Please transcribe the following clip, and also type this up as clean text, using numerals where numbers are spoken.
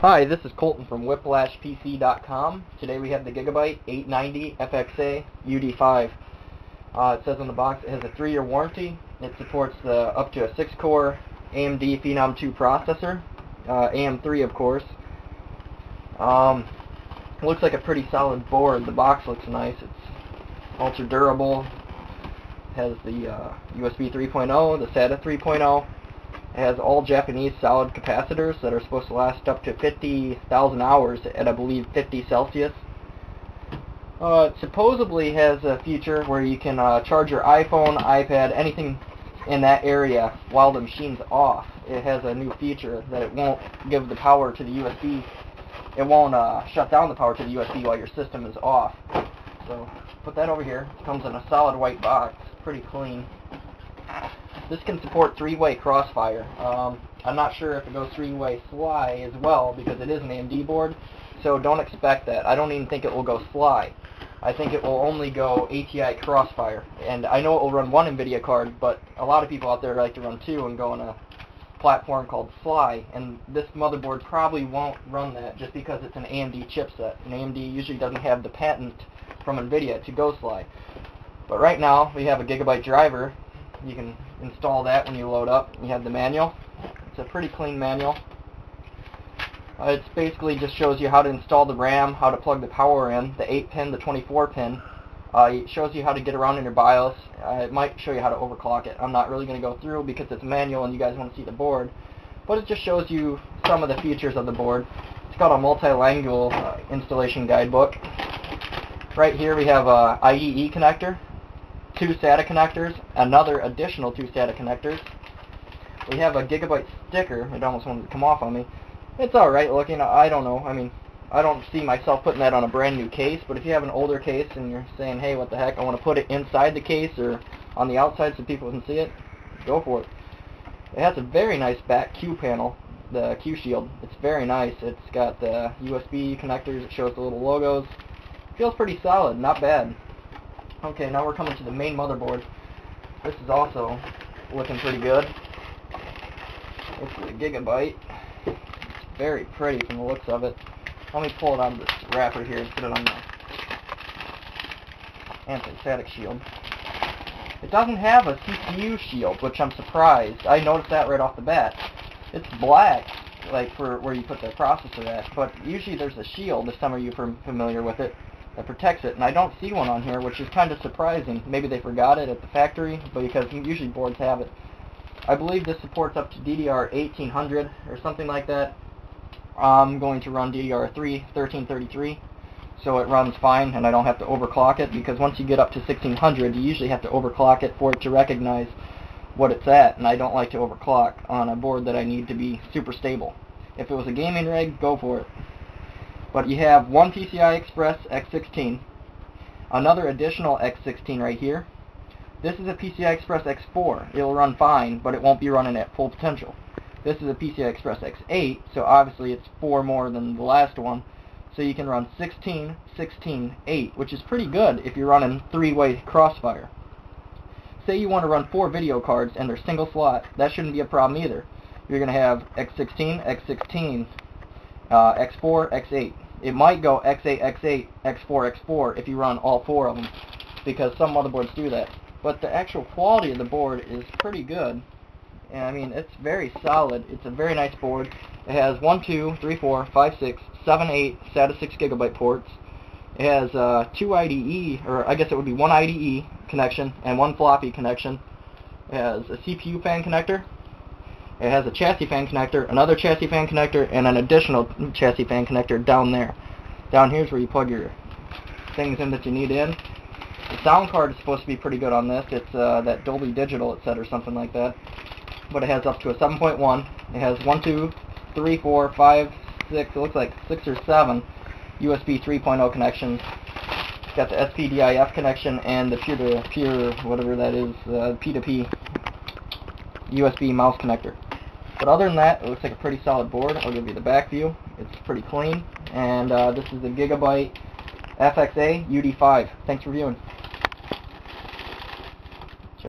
Hi, this is Colton from whiplashpc.com. Today we have the Gigabyte 890FXA UD5. It says on the box it has a 3-year warranty. It supports up to a 6-core AMD Phenom 2 processor, AM3 of course. It looks like a pretty solid board. The box looks nice. It's ultra durable. It has the USB 3.0, the SATA 3.0. It has all Japanese solid capacitors that are supposed to last up to 50,000 hours at, I believe, 50 Celsius. It supposedly has a feature where you can charge your iPhone, iPad, anything in that area while the machine's off. It has a new feature that it won't give the power to the USB. It won't shut down the power to the USB while your system is off. So put that over here. It comes in a solid white box, pretty clean. This can support 3-way crossfire. I'm not sure if it goes 3-way SLI as well because it is an AMD board, so don't expect that. I don't even think it will go SLI. I think it will only go ATI crossfire. And I know it will run one nvidia card, but a lot of people out there like to run 2 and go on a platform called SLI, and this motherboard probably won't run that just because it's an AMD chipset. And AMD usually doesn't have the patent from nvidia to go SLI. But right now we have a Gigabyte driver. You can install that when you load up. You have the manual. It's a pretty clean manual. It basically just shows you how to install the RAM, how to plug the power in, the 8-pin, the 24-pin. It shows you how to get around in your BIOS. It might show you how to overclock it. I'm not really going to go through because it's manual and you guys want to see the board. But it just shows you some of the features of the board. It's got a multilingual installation guidebook. Right here we have a IEE connector, 2 SATA connectors, another additional 2 SATA connectors. We have a Gigabyte sticker. It almost wanted to come off on me. It's alright looking. I don't know. I mean, I don't see myself putting that on a brand new case, but if you have an older case and you're saying, hey, what the heck, I want to put it inside the case or on the outside so people can see it, go for it. It has a very nice back Q panel, the Q shield. It's very nice. It's got the USB connectors. It shows the little logos. Feels pretty solid. Not bad. Okay, now we're coming to the main motherboard. This is also looking pretty good. This is a Gigabyte. It's very pretty from the looks of it. Let me pull it out of this wrapper here and put it on the anti-static shield. It doesn't have a CPU shield, which I'm surprised. I noticed that right off the bat. It's black, like for where you put the processor at, but usually there's a shield, if some of you are familiar with it, that protects it, and I don't see one on here, which is kind of surprising. Maybe they forgot it at the factory, but because usually boards have it. I believe this supports up to DDR 1800 or something like that. I'm going to run DDR3 1333, so it runs fine and I don't have to overclock it, because once you get up to 1600 you usually have to overclock it for it to recognize what it's at, and I don't like to overclock on a board that I need to be super stable. If it was a gaming rig, go for it. But you have one PCI Express X16, another additional X16 right here. This is a PCI Express X4. It'll run fine, but it won't be running at full potential. This is a PCI Express X8, so obviously it's 4 more than the last one. So you can run 16, 16, 8, which is pretty good if you're running 3-way crossfire. Say you want to run 4 video cards and they're single slot, that shouldn't be a problem either. You're going to have X16, X16, X4, X8. It might go X8, X8, X4, X4 if you run all 4 of them, because some motherboards do that. But the actual quality of the board is pretty good. And I mean, it's very solid. It's a very nice board. It has 1, 2, 3, 4, 5, 6, 7, 8 SATA 6 Gigabyte ports. It has 2 IDE, or I guess it would be 1 IDE connection and 1 floppy connection. It has a CPU fan connector. It has a chassis fan connector, another chassis fan connector, and an additional chassis fan connector down there. Down here is where you plug your things in that you need in. The sound card is supposed to be pretty good on this. It's that Dolby Digital, it said, or something like that. But it has up to a 7.1. It has 1, 2, 3, 4, 5, 6, it looks like 6 or 7 USB 3.0 connections. It's got the SPDIF connection and the peer-to-peer, whatever that is, P2P USB mouse connector. But other than that, it looks like a pretty solid board. I'll give you the back view. It's pretty clean. And this is the Gigabyte FXA UD5. Thanks for viewing.